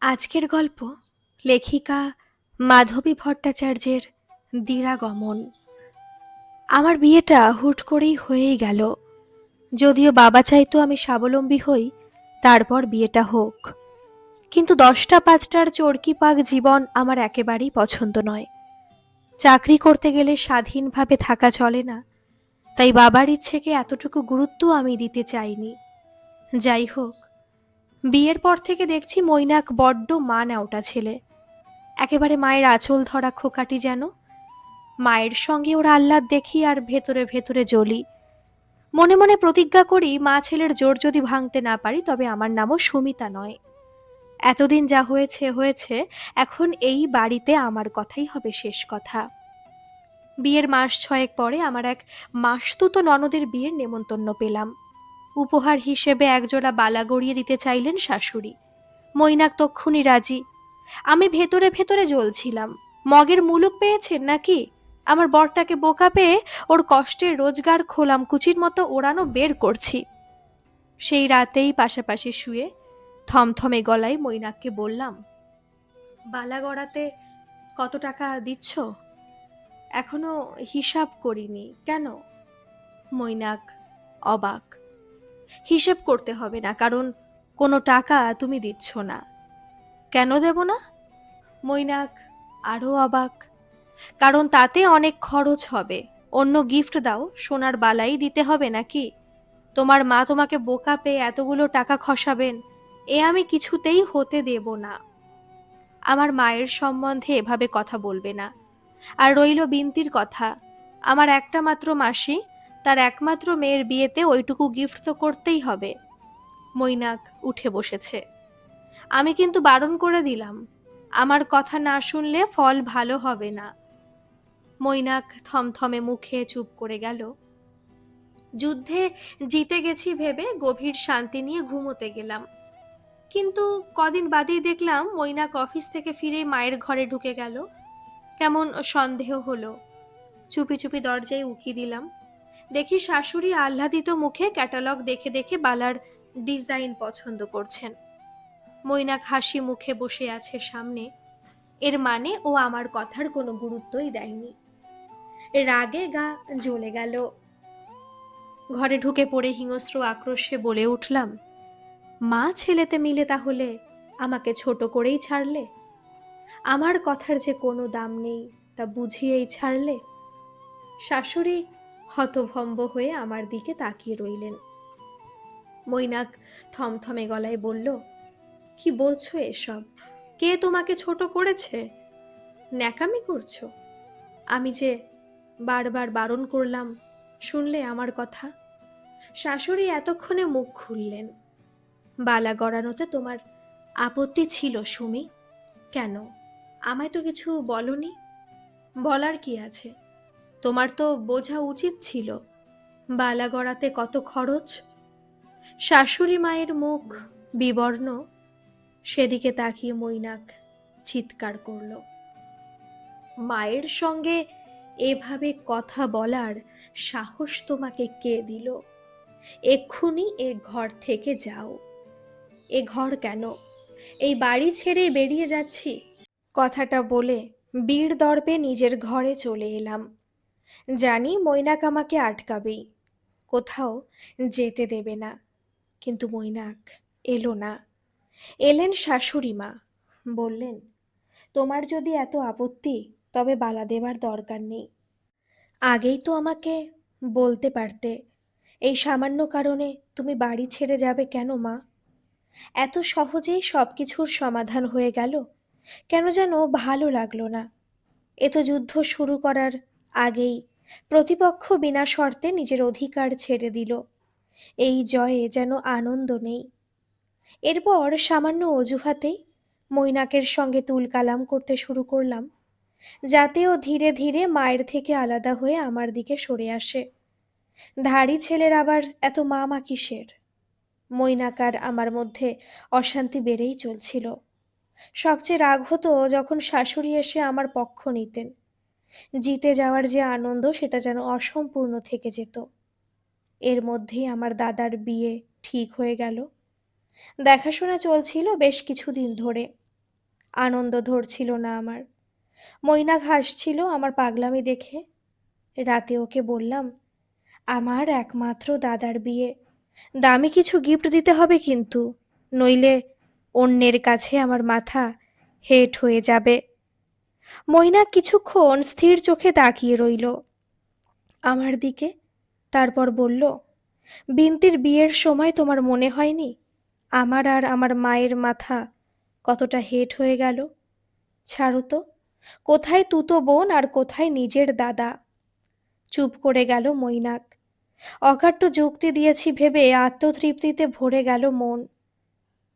আজকের গল্প লেখিকা মাধবী ভট্টাচার্যের দিরাগমন। আমার বিয়েটা হুট করেই হয়েই গেল। যদিও বাবা চাইতো আমি স্বাবলম্বী হই, তারপর বিয়েটা হোক। কিন্তু 10টা 5টার চরকি পাক জীবন আমার একেবারেই পছন্দ নয়। চাকরি করতে গেলে স্বাধীনভাবে থাকা চলে না, তাই বাবার ইচ্ছেকে এতটুকু গুরুত্ব আমি দিতে চাইনি। যাই হোক, বিয়ের পর থেকে দেখছি মৈনাক বড্ড মা নেওটা ছেলে। একেবারে মায়ের আঁচল ধরা খোকাটি যেন। মায়ের সঙ্গে ওর আহ্লাদ দেখি আর ভেতরে ভেতরে জ্বলি। মনে মনে প্রতিজ্ঞা করি, মা ছেলের জোর যদি ভাঙতে না পারি তবে আমার নামও সুমিতা নয়। এতদিন যা হয়েছে হয়েছে, এখন এই বাড়িতে আমার কথাই হবে শেষ কথা। বিয়ের মাস 6 পরে আমার এক মাসতুতো ননদের বিয়ের নেমন্তন্ন পেলাম। উপহার হিসেবে একজোড়া বালা গড়িয়ে দিতে চাইলেন শাশুড়ি। মৈনাক তক্ষুনি রাজি। আমি ভেতরে ভেতরে জ্বলছিলাম। মগের মুলুক পেয়েছেন নাকি? আমার বরটাকে বোকা পেয়ে ওর কষ্টের রোজগার খোলাম কুচির মতো ওড়ানো বের করছি। সেই রাতেই পাশাপাশি শুয়ে থমথমে গলায় মৈনাককে বললাম, বালা গড়াতে কত টাকা দিচ্ছ? এখনো হিসাব করিনি। কেন? মৈনাক অবাক। হিসেব করতে হবে না, কারণ কোনো টাকা তুমি দিচ্ছ না। কেন দেব না? মৈনাক আরও অবাক। কারণ তাতে অনেক খরচ হবে। অন্য গিফট দাও, সোনার বালাই দিতে হবে নাকি? তোমার মা তোমাকে বোকা পেয়ে এতগুলো টাকা খসাবেন, এ আমি কিছুতেই হতে দেব না। আমার মায়ের সম্বন্ধে এভাবে কথা বলবে না। আর রইল বিন্তির কথা, আমার একটা মাত্র মাসি, তার একমাত্র মেয়ের বিয়েতে ওইটুকু গিফট তো করতেই হবে। মৈনাক উঠে বসেছে। আমি কিন্তু বারণ করে দিলাম, আমার কথা না শুনলে ফল ভালো হবে না। মৈনাক থমথমে মুখে চুপ করে গেল। যুদ্ধে জিতে গেছি ভেবে গভীর শান্তি নিয়ে ঘুমোতে গেলাম। কিন্তু কদিন বাদেই দেখলাম মৈনাক অফিস থেকে ফিরে মায়ের ঘরে ঢুকে গেল। কেমন সন্দেহ হলো। চুপি চুপি দরজায় উকি দিলাম। দেখি শাশুড়ি আহ্লাদিত মুখে ক্যাটালগ দেখে দেখে বালার ডিজাইন পছন্দ করছেন। মৈনাক হাসি মুখে বসে আছে সামনে। এর মানে ও আমার কথার কোনো গুরুত্বই দেয়নি। রাগে গা জ্বলে গেল। ঘরে ঢুকে পড়ে হিংস্র আক্রোশে বলে উঠলাম, মা ছেলেতে মিলে তাহলে আমাকে ছোট করেই ছাড়লে? আমার কথার যে কোনো দাম নেই তা বুঝিয়েই ছাড়লে? শাশুড়ি হতভম্ব হয়ে আমার দিকে তাকিয়ে রইলেন। মৈনাক থমথমে গলায় বলল, কি বলছো এসব? কে তোমাকে ছোট করেছে? ন্যাকামি করছো? আমি যে বারবার বারণ করলাম, শুনলে আমার কথা? শাশুড়ি এতক্ষণে মুখ খুললেন। বালা গড়ানোতে তোমার আপত্তি ছিল সুমি? কেন? আমায় তো কিছু বলনি। বলার কি আছে? তোমার তো বোঝা উচিত ছিল বালা গড়াতে কত খরচ। শাশুড়ি মায়ের মুখ বিবর্ণ। সেদিকে তাকিয়ে মৈনাক চিৎকার করল, মায়ের সঙ্গে এভাবে কথা বলার সাহস তোমাকে কে দিল? এক্ষুনি এ ঘর থেকে যাও। এ ঘর কেন, এই বাড়ি ছেড়ে বেরিয়ে যাচ্ছি। কথাটা বলে বীর দর্পে নিজের ঘরে চলে এলাম। জানি মৈনাক আমাকে আটকাবেই, কোথাও যেতে দেবে না। কিন্তু মৈনাক এলো না। এলেন শাশুড়ি মা। বললেন, তোমার যদি এত আপত্তি তবে বালা দেবার দরকার নেই। আগেই তো আমাকে বলতে পারতে। এই সামান্য কারণে তুমি বাড়ি ছেড়ে যাবে কেন মা? এত সহজেই সব কিছুর সমাধান হয়ে গেল, কেন যেন ভালো লাগলো না। এ তো যুদ্ধ শুরু করার আগেই প্রতিপক্ষ বিনা শর্তে নিজের অধিকার ছেড়ে দিল। এই জয়ে যেন আনন্দ নেই। এরপর সামান্য অজুহাতেই মৈনাকের সঙ্গে তুলকালাম করতে শুরু করলাম, যাতে ও ধীরে ধীরে মায়ের থেকে আলাদা হয়ে আমার দিকে সরে আসে। ধাড়ি ছেলের আবার এত মা কিসের? মৈনাক আর আমার মধ্যে অশান্তি বেড়েই চলছিল। সবচেয়ে রাগ হতো যখন শাশুড়ি এসে আমার পক্ষ নিতেন। জিতে যাওয়ার যে আনন্দ সেটা যেন অসম্পূর্ণ থেকে যেত। এর মধ্যেই আমার দাদার বিয়ে ঠিক হয়ে গেল। দেখাশোনা চলছিল বেশ কিছুদিন ধরে। আনন্দ ধরছিল না আমার। মৈনাক হাসছিল আমার পাগলামি দেখে। রাতে ওকে বললাম, আমার একমাত্র দাদার বিয়ে, দামি কিছু গিফট দিতে হবে কিন্তু, নইলে অন্যের কাছে আমার মাথা হেট হয়ে যাবে। মৈনাক কিছুক্ষণ স্থির চোখে তাকিয়ে রইল আমার দিকে, তারপর বলল, বিন্তির বিয়ের সময় তোমার মনে হয়নি আমার আর আমার মায়ের মাথা কতটা হেট হয়ে গেল? ছাড়ো তো, কোথায় তুতো বোন আর কোথায় নিজের দাদা? চুপ করে গেল মৈনাক। অকাট্য যুক্তি দিয়েছি ভেবে আত্মতৃপ্তিতে ভরে গেল মন।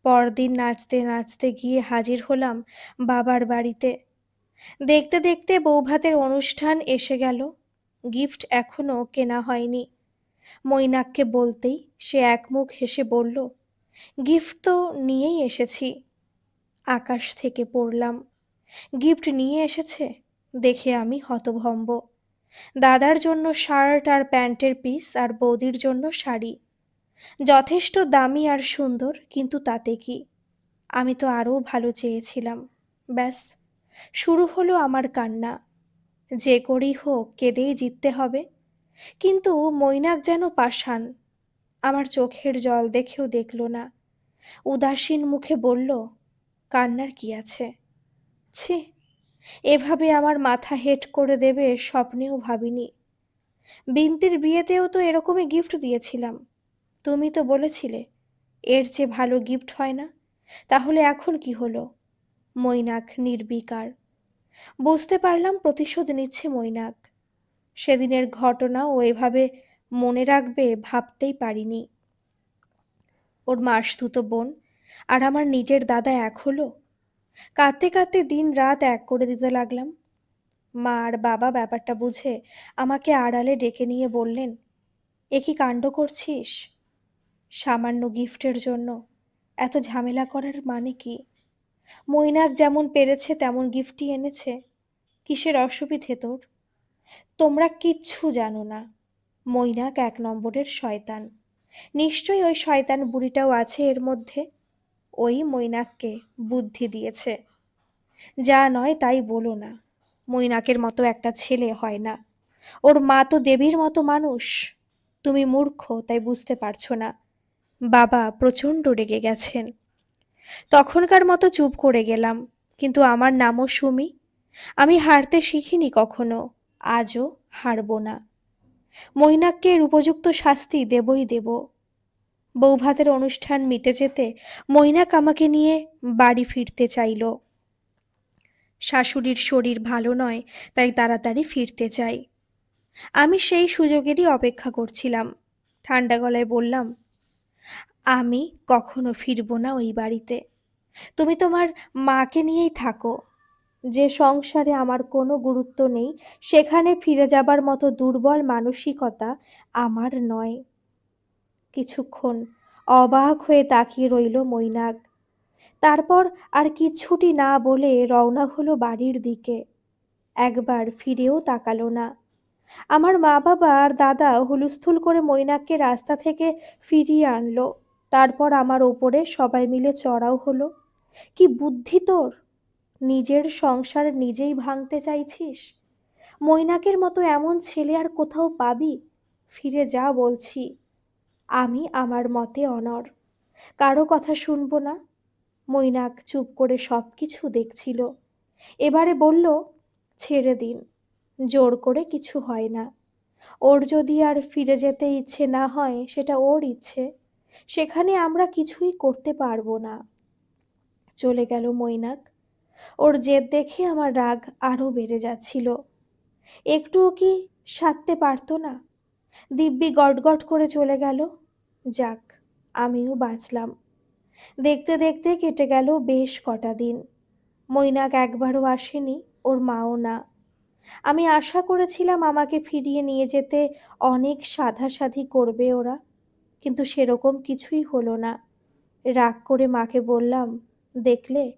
পরদিন নাচতে নাচতে গিয়ে হাজির হলাম বাবার বাড়িতে। দেখতে দেখতে বৌভাতের অনুষ্ঠান এসে গেল। গিফট এখনো কেনা হয়নি। মৈনাককে বলতেই সে একমুখ হেসে বলল, গিফট তো নিয়েই এসেছি। আকাশ থেকে পড়লাম। গিফট নিয়ে এসেছে দেখে আমি হতভম্ব। দাদার জন্য শার্ট আর প্যান্টের পিস, আর বৌদির জন্য শাড়ি। যথেষ্ট দামি আর সুন্দর, কিন্তু তাতে কি, আমি তো আরও ভালো চেয়েছিলাম। ব্যাস, শুরু হলো আমার কান্না। যে করেই হোক কেঁদেই জিততে হবে। কিন্তু মৈনাক যেন পাষাণ, আমার চোখের জল দেখেও দেখল না। উদাসীন মুখে বলল, কান্নার কি আছে? ছি, এভাবে আমার মাথা হেট করে দেবে স্বপ্নেও ভাবিনি। বিন্তির বিয়েতেও তো এরকমই গিফট দিয়েছিলাম। তুমি তো বলেছিলে এর চেয়ে ভালো গিফট হয় না। তাহলে এখন কি হলো? মৈনাক নির্বিকার। বুঝতে পারলাম প্রতিশোধ নিচ্ছে মৈনাক। সেদিনের ঘটনা ও এভাবে মনে রাখবে ভাবতেই পারিনি। ওর মাসতুতো বোন আর আমার নিজের দাদা এক হলো। কাঁদতে কাঁদতে দিন রাত এক করে দিতে লাগলাম। মা আর বাবা ব্যাপারটা বুঝে আমাকে আড়ালে ডেকে নিয়ে বললেন, এ কি কাণ্ড করছিস? সামান্য গিফটের জন্য এত ঝামেলা করার মানে কি? মৈনাক যেমন পেরেছে তেমন গিফটই এনেছে, কিসের অসুবিধে তোর? তোমরা কিচ্ছু জানো না। মৈনাক এক নম্বরের শয়তান। নিশ্চয়ই ওই শয়তান বুড়িটাও আছে এর মধ্যে। ওই মৈনাককে বুদ্ধি দিয়েছে। যা নয় তাই বলো না। মৈনাকের মতো একটা ছেলে হয় না। ওর মা তো দেবীর মতো মানুষ। তুমি মূর্খ তাই বুঝতে পারছো না। বাবা প্রচণ্ড রেগে গেছেন। তখনকার মতো চুপ করে গেলাম। কিন্তু আমার নামও সুমি। আমি হারতে শিখিনি কখনো, আজও হারব না। মৈনাককে এর উপযুক্ত শাস্তি দেবই দেব। বৌভাতের অনুষ্ঠান মিটে যেতে মৈনাক আমাকে নিয়ে বাড়ি ফিরতে চাইল। শাশুড়ির শরীর ভালো নয়, তাই তাড়াতাড়ি ফিরতে চাই। আমি সেই সুযোগেরই অপেক্ষা করছিলাম। ঠান্ডা গলায় বললাম, আমি কখনো ফিরব না ওই বাড়িতে। তুমি তোমার মাকে নিয়েই থাকো। যে সংসারে আমার কোনো গুরুত্ব নেই, সেখানে ফিরে যাবার মতো দুর্বল মানসিকতা আমার নয়। কিছুক্ষণ অবাক হয়ে তাকিয়ে রইল মৈনাক। তারপর আর কিচ্ছুটি না বলে রওনা হলো বাড়ির দিকে। একবার ফিরেও তাকালো না। আমার মা বাবা আর দাদা হুলস্থুল করে মৈনাককে রাস্তা থেকে ফিরিয়ে আনলো। তারপর আমার ওপরে সবাই মিলে চড়াও হলো। কি বুদ্ধি তোর! নিজের সংসার নিজেই ভাঙতে চাইছিস? মৈনাকের মতো এমন ছেলে আর কোথাও পাবি? ফিরে যা বলছি। আমি আমার মতে অনড়, কারো কথা শুনবো না। মৈনাক চুপ করে সব কিছু দেখছিল। এবারে বলল, ছেড়ে দিন, জোর করে কিছু হয় না। ওর যদি আর ফিরে যেতে ইচ্ছে না হয় সেটা ওর ইচ্ছে, সেখানে আমরা কিছুই করতে পারবো না। চলে গেল মৈনাক। ওর জেদ দেখে আমার রাগ আরও বেড়ে যাচ্ছিল। একটুও কি সারতে পারতো না? দিব্যি গটগট করে চলে গেল। যাক, আমিও বাঁচলাম। দেখতে দেখতে কেটে গেল বেশ কটা দিন। মৈনাক একবারও আসেনি, ওর মাও না। আমি আশা করেছিলাম আমাকে ফিরিয়ে নিয়ে যেতে অনেক সাধাসাধি করবে ওরা, কিন্তু সেরকম কিছুই হলো না। রাগ করে মাকে বললাম, দেখলে,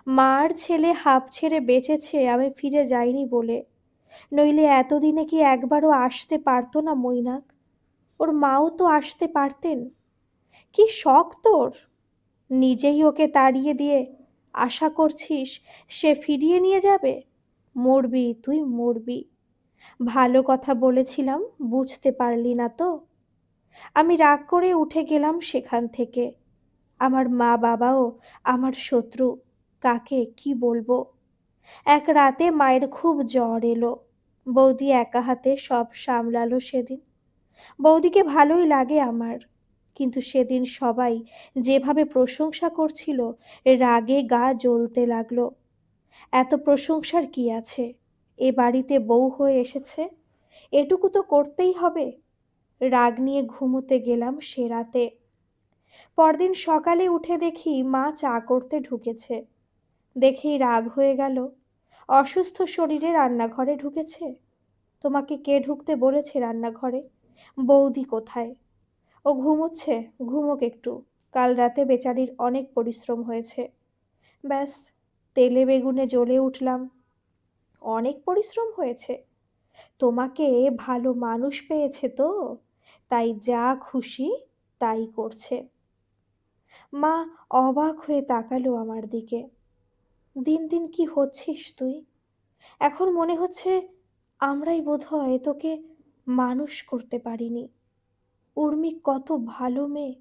মার ছেলে হাঁপ ছেড়ে বেঁচেছে আমি ফিরে যাইনি বলে, নইলে এতদিনে কি একবারও আসতে পারতো না মৈনাক? ওর মাও তো আসতে পারতেন। কি শখ তোর! নিজেই ওকে তাড়িয়ে দিয়ে আশা করছিস সে ফিরিয়ে নিয়ে যাবে? মরবি, তুই মরবি। ভালো কথা বলেছিলাম, বুঝতে পারলি না তো? আমি রাগ করে উঠে গেলাম সেখান থেকে। আমার মা বাবাও আমার শত্রু, কাকে কি বলবো। এক রাতে মায়ের খুব জ্বর এলো। বৌদি একা হাতে সব সামলালো সেদিন। বৌদিকে ভালোই লাগে আমার, কিন্তু সেদিন সবাই যেভাবে প্রশংসা করছিল, রাগে গা জ্বলতে লাগলো। এত প্রশংসার কি আছে? এ বাড়িতে বউ হয়ে এসেছে, এটুকু তো করতেই হবে। রাগ নিয়ে ঘুমোতে গেলাম সে রাতে। পরদিন সকালে উঠে দেখি মা চা করতে ঢুকেছে। দেখেই রাগ হয়ে গেল। অসুস্থ শরীরে রান্নাঘরে ঢুকেছে? তোমাকে কে ঢুকতে বলেছে রান্নাঘরে? বৌদি কোথায়? ও ঘুমোচ্ছে, ঘুমোক একটু। কাল রাতে বেচারির অনেক পরিশ্রম হয়েছে। ব্যাস, তেলে বেগুনে জ্বলে উঠলাম। অনেক পরিশ্রম হয়েছে? তোমাকে ভালো মানুষ পেয়েছে তো, তাই যা খুশি তাই করছে। মা অবাক হয়ে তাকালো আমার দিকে। দিন দিন কি হচ্ছিস তুই? এখন মনে হচ্ছে আমরাই বোধহয় তোকে মানুষ করতে পারিনি। উর্মি কত ভালো মেয়ে,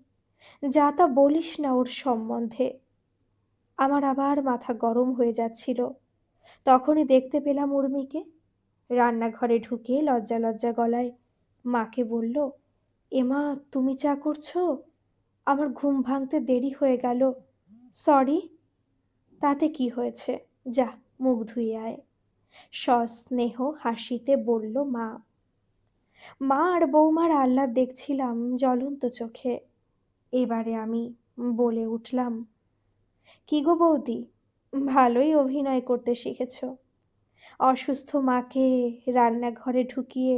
যা তা বলিস না ওর সম্বন্ধে। আমার আবার মাথা গরম হয়ে যাচ্ছিল। তখনই দেখতে পেলাম উর্মিকে। রান্নাঘরে ঢুকে লজ্জা লজ্জা গলায় মাকে বলল, এমা, তুমি চা করছো? আমার ঘুম ভাঙতে দেরি হয়ে গেল, সরি। তাতে কি হয়েছে, যা মুখ ধুয়ে আয়, সস্নেহ হাসিতে বলল মা। মা আর বৌমার আহ্লাদ দেখছিলাম জ্বলন্ত চোখে। এবারে আমি বলে উঠলাম, কি গো বৌদি, ভালোই অভিনয় করতে শিখেছ। অসুস্থ মাকে রান্নাঘরে ঢুকিয়ে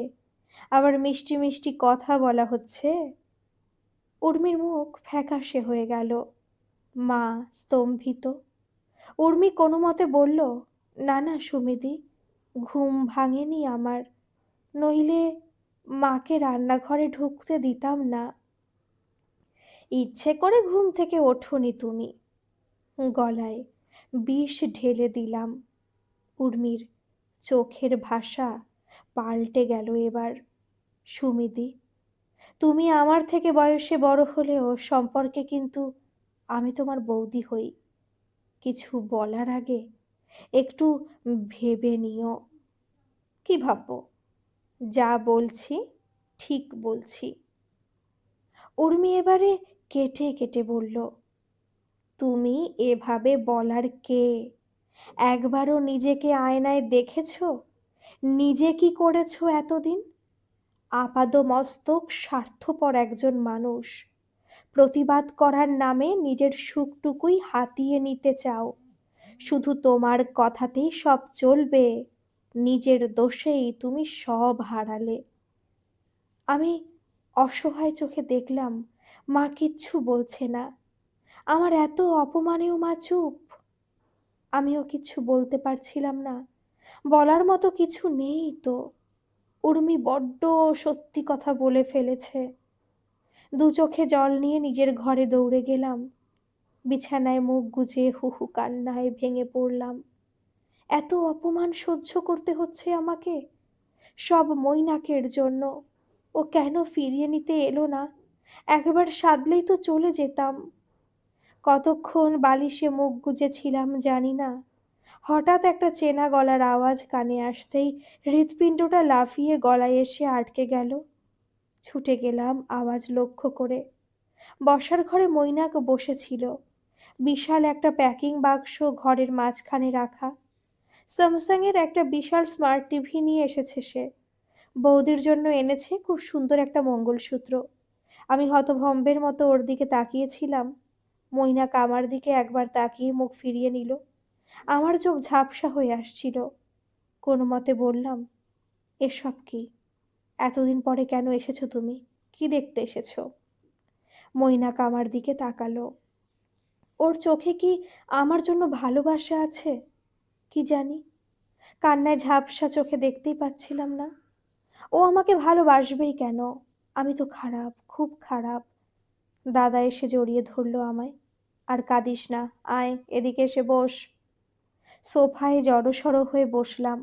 আবার মিষ্টি মিষ্টি কথা বলা হচ্ছে। উর্মির মুখ ফ্যাকাশে হয়ে গেল। মা স্তম্ভিত। উর্মি কোনো মতে বলল, না না সুমিদি, ঘুম ভাঙেনি আমার, নইলে মাকে রান্নাঘরে ঢুকতে দিতাম না। ইচ্ছে করে ঘুম থেকে ওঠোনি তুমি। গলায় বিষ ঢেলে দিলাম। উর্মির চোখের ভাষা পাল্টে গেল এবার। সুমিদি, তুমি আমার থেকে বয়সে বড় হলেও সম্পর্কে কিন্তু আমি তোমার বৌদি হই। কিছু বলার আগে একটু ভেবে নিও। কি ভাববো? যা বলছি ঠিক বলছি। উর্মি এবারে কেটে কেটে বলল, তুমি এভাবে বলার কে? একবারও নিজেকে আয়নায় দেখেছো? নিজে কি করেছো এতদিন? আপাদমস্তক স্বার্থপর একজন মানুষ। প্রতিবাদ করার নামে নিজের সুখটুকুই হাতিয়ে নিতে চাও। শুধু তোমার কথাতেই সব চলবে, নিজের দোষেই তুমি সব হারালে। আমি অসহায় চোখে দেখলাম মা কিচ্ছু বলছে না। আমার এত অপমানেও মা চুপ। আমিও কিছু বলতে পারছিলাম না, বলার মতো কিছু নেই তো। উর্মি বড্ড সত্যি কথা বলে ফেলেছে। দু চোখে জল নিয়ে নিজের ঘরে দৌড়ে গেলাম। বিছানায় মুখ গুজে হু হু কান্নায় ভেঙে পড়লাম। এত অপমান সহ্য করতে হচ্ছে আমাকে, সব মৈনাকের জন্য। ও কেন ফিরিয়ে নিতে এলো না? একবার সাধলেই তো চলে যেতাম। কতক্ষণ বালিশে মুখ গুজেছিলাম জানি না। হঠাৎ একটা চেনা গলার আওয়াজ কানে আসতেই হৃৎপিণ্ডটা লাফিয়ে গলায় এসে আটকে গেল। ছুটে গেলাম আওয়াজ লক্ষ্য করে। বসার ঘরে মৈনাক বসেছিল। বিশাল একটা প্যাকিং বাক্স ঘরের মাঝখানে রাখা। স্যামসাংয়ের একটা বিশাল স্মার্ট টিভি নিয়ে এসেছে সে। বৌদির জন্য এনেছে খুব সুন্দর একটা মঙ্গলসূত্র। আমি হতভম্বের মতো ওর দিকে তাকিয়েছিলাম। মৈনাক আমার দিকে একবার তাকিয়ে মুখ ফিরিয়ে নিল। আমার চোখ ঝাপসা হয়ে আসছিল। কোনো মতে বললাম, এসব কি? এতদিন পরে কেন এসেছো তুমি? কি দেখতে এসেছো? মৈনাক আমার দিকে তাকালো। ওর চোখে কি আমার জন্য ভালোবাসা আছে? কি জানি, কান্নায় ঝাপসা চোখে দেখতেই পাচ্ছিলাম না। ও আমাকে ভালোবাসবেই কেন? আমি তো খারাপ, খুব খারাপ। দাদা এসে জড়িয়ে ধরলো আমায়। আর কাঁদিস না, আয় এদিকে এসে বস। সোফায় জড়সড় হয়ে বসলাম।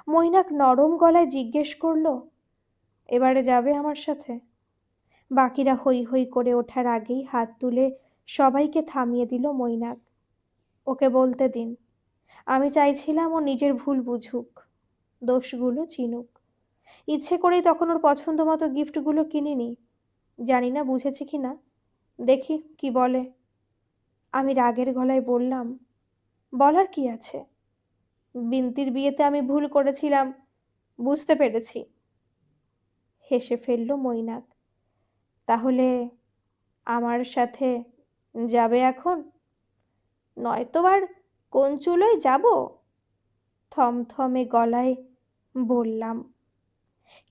মৈনাক নরম গলায় জিজ্ঞেস করলো, এবারে যাবে আমার সাথে? বাকিরা হৈ হৈ করে ওঠার আগেই হাত তুলে সবাইকে থামিয়ে দিল মৈনাক। ওকে বলতে দিন। আমি চাইছিলাম ও নিজের ভুল বুঝুক, দোষগুলো চিনুক। ইচ্ছে করেই তখন ওর পছন্দ মতো গিফটগুলো কিনিনি। জানি না বুঝেছে কি না, দেখি কি বলে। আমি রাগের গলায় বললাম, বলার কি আছে? বিন্তির বিয়েতে আমি ভুল করেছিলাম, বুঝতে পেরেছি। হেসে ফেলল মৈনাক। তাহলে আমার সাথে যাবে এখন? নয়তো আর কোন চুলোয় যাব? থমথমে গলায় বললাম।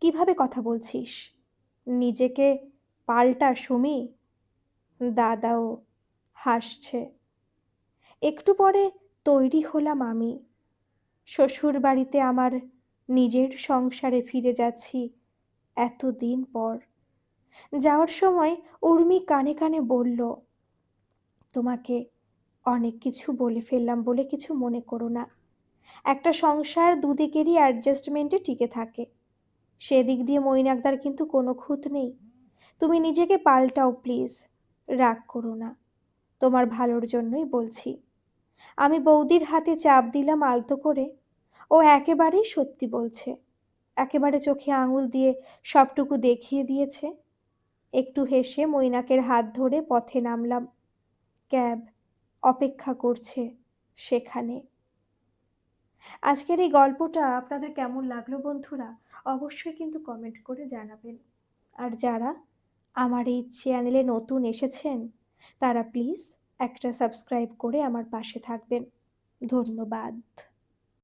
কিভাবে কথা বলছিস? নিজেকে পাল্টা সুমি। দাদাও হাসছে। একটু পরে তৈরি হলাম আমি। শ্বশুর বাড়িতে আমার নিজের সংসারে ফিরে যাচ্ছি এতদিন পর। যাওয়ার সময় উর্মি কানে কানে বলল, তোমাকে অনেক কিছু বলে ফেললাম বলে কিছু মনে করো না। একটা সংসার দুদিকেরই অ্যাডজাস্টমেন্টে টিকে থাকে, সেদিক দিয়ে মৈনাকদার কিন্তু কোনো খুঁত নেই। তুমি নিজেকে পাল্টাও প্লিজ, রাগ করো না, তোমার ভালোর জন্যই বলছি। আমি বৌদির হাতে চাপ দিলাম আলতো করে। ও একেবারেই সত্যি বলছে, একেবারে চোখে আঙুল দিয়ে সবটুকু দেখিয়ে দিয়েছে। একটু হেসে মৈনাকের হাত ধরে পথে নামলাম। ক্যাব অপেক্ষা করছে সেখানে। আজকের এই গল্পটা আপনাদের কেমন লাগলো বন্ধুরা, অবশ্যই কিন্তু কমেন্ট করে জানাবেন। আর যারা আমার এই চ্যানেলে নতুন এসেছেন তারা প্লিজ একটা সাবস্ক্রাইব করে আমার পাশে থাকবেন। ধন্যবাদ।